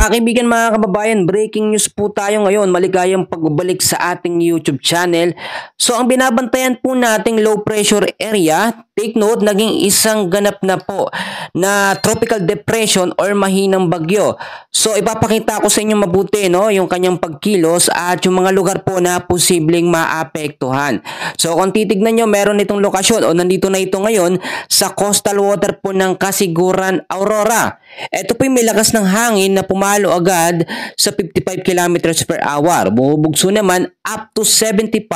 Mga kaibigan, mga kababayan, breaking news po tayo ngayon. Maligayang pagbabalik sa ating YouTube channel. So ang binabantayan po nating low pressure area, take note, naging isang ganap na po na tropical depression or mahinang bagyo. So ipapakita ko sa inyo mabuti yung kanyang pagkilos at yung mga lugar po na posibleng maapektuhan. So kung titignan nyo, meron itong lokasyon o nandito na ito ngayon sa coastal water po ng Casiguran, Aurora. Ito po may lakas ng hangin na pumalo agad sa 55 kilometers per hour. Bumubugso naman up to 75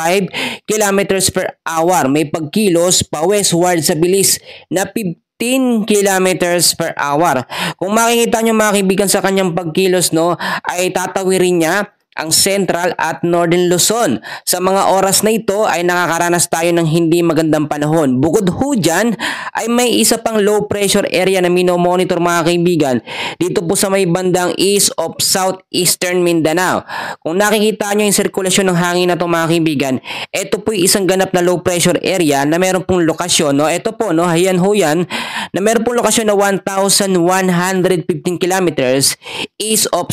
kilometers per hour. May pagkilos pa westward sa bilis na 15 kilometers per hour. Kung makikita nyo mga kaibigan sa kanyang pagkilos ay tatawirin niya ang Central at Northern Luzon. Sa mga oras na ito ay nakakaranas tayo ng hindi magandang panahon. Bukod ho dyan ay may isa pang low pressure area na minomonitor mga kaibigan dito po sa may bandang east of southeastern Mindanao. Kung nakikita nyo yung sirkulasyon ng hangin na ito mga kaibigan, ito po yung isang ganap na low pressure area na meron pong lokasyon. Ito po, ayan ho yan, na meron pong lokasyon na 1,115 kilometers east of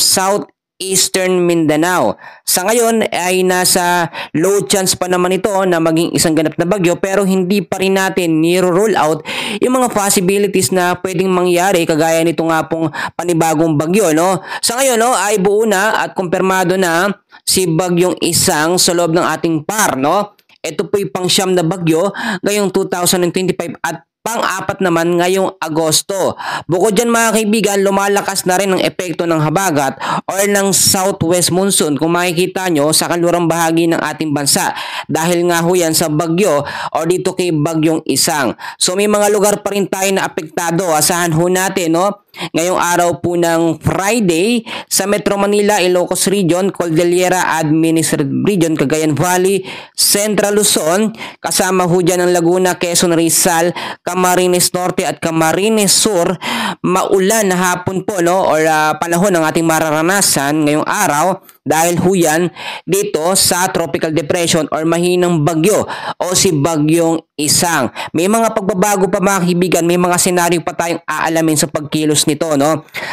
Eastern Mindanao. Sa ngayon ay nasa low chance pa naman ito na maging isang ganap na bagyo, pero hindi pa rin natin niro-roll out yung mga possibilities na pwedeng mangyari kagaya nito nga pong panibagong bagyo. Sa ngayon ay buo na at kumpirmado na si Bagyong Isang sa loob ng ating PAR. Ito po yung pang-siyam na bagyo ngayong 2025 at pang-apat naman ngayong Agosto. Bukod dyan mga kaibigan, lumalakas na rin ang epekto ng habagat or ng southwest monsoon kung makikita nyo sa kanlurang bahagi ng ating bansa. Dahil nga ho yan sa bagyo o dito kay Bagyong Isang. So may mga lugar pa rin tayo na apektado. Asahan ho natin ngayong araw po ng Friday sa Metro Manila, Ilocos Region, Cordillera Administrative Region, Cagayan Valley, Central Luzon, kasama ho dyan ang Laguna, Quezon, Rizal, Camarines Norte at Camarines Sur. Maulan na hapon po or panahon ng ating mararanasan ngayong araw dahil ho yan dito sa tropical depression or mahinang bagyo o si Bagyong Isang. May mga pagbabago pa mga kaibigan, may mga senaryo pa tayong aalamin sa pagkilos nito.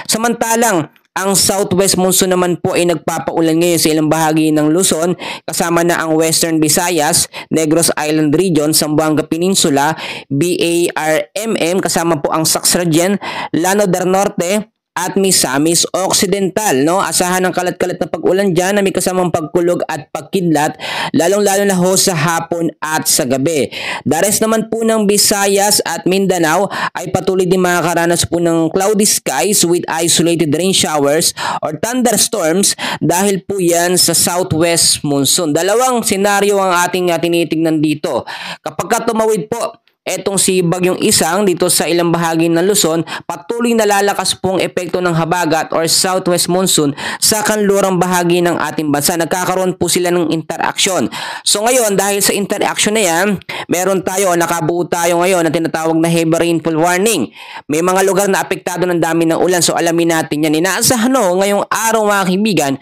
Samantalang ang southwest monsoon naman po ay nagpapaulan ngayon sa ilang bahagi ng Luzon, kasama na ang Western Visayas, Negros Island Region, Zamboanga Peninsula, BARMM, kasama po ang Saxargen, Llano del Norte, at Misamis Occidental. Asahan ng kalat-kalat na pag-ulan dyan na may kasamang pagkulog at pagkidlat, lalong-lalo na ho sa hapon at sa gabi. The rest naman po ng Visayas at Mindanao ay patuloy din makakaranas po ng cloudy skies with isolated rain showers or thunderstorms dahil po yan sa southwest monsoon. Dalawang senaryo ang ating tinitignan dito. Kapag tumawid po etong si Bagyong Isang dito sa ilang bahagi ng Luzon, patuloy na lalakas pong epekto ng habagat or southwest monsoon sa kanlurang bahagi ng ating bansa. Nagkakaroon po sila ng interaction. So ngayon, dahil sa interaction na yan, meron tayo, nakabuo tayo ngayon na tinatawag na heavy rainfall warning. May mga lugar na apektado ng dami ng ulan, so alamin natin yan. Inaasahan ngayong araw mga kaibigan,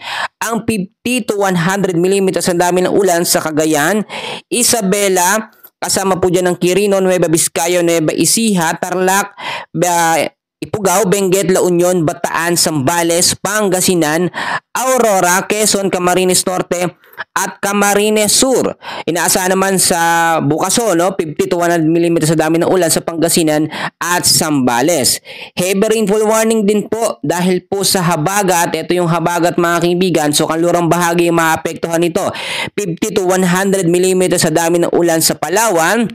ang 50 to 100 mm ang dami ng ulan sa Cagayan, Isabela, kasama po dyan ng Quirino, Nueva Vizcaya, Nueva Ecija, Tarlac, Ifugao, Benguet, La Union, Bataan, Zambales, Pangasinan, Aurora, Quezon, Camarines Norte, at Camarines Sur. Inaasahan naman sa Bukaso, 50 to 100 mm sa dami ng ulan sa Pangasinan at Zambales. Heavy rainfall warning din po dahil po sa habagat. Ito yung habagat mga kaibigan. So kanlurang bahagi yung maapektuhan nito. 50 to 100 mm sa dami ng ulan sa Palawan,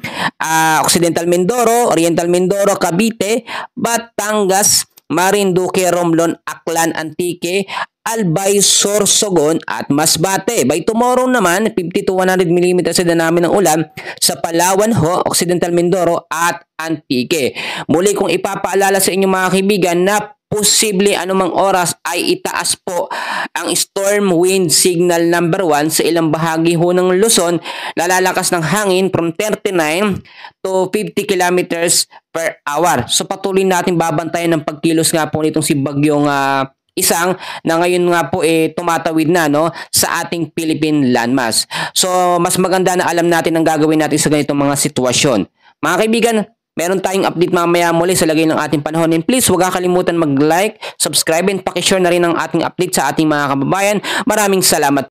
Occidental Mindoro, Oriental Mindoro, Cavite, Batangas, Marinduque, Romblon, Aklan, Antique, Albay, Sorsogon at Masbate. By tomorrow naman, 50 to 100 mm sa dami ng ulan sa Palawan, Occidental Mindoro at Antique. Muli kong ipapaalala sa inyo mga kaibigan na posible anumang oras ay itaas po ang storm wind signal number 1 sa ilang bahagi ng Luzon. Lalakas ng hangin from 39 to 50 kilometers per hour. So patuloy natin babantayan ng pagkilos nga po nitong si Bagyong Isang na ngayon nga po tumatawid na sa ating Philippine landmass. So mas maganda na alam natin ang gagawin natin sa ganitong mga sitwasyon. Mga kaibigan, meron tayong update mamaya muli sa lagay ng ating panahon. And please, huwag kakalimutan mag-like, subscribe, and pakishare na rin ang ating update sa ating mga kababayan. Maraming salamat.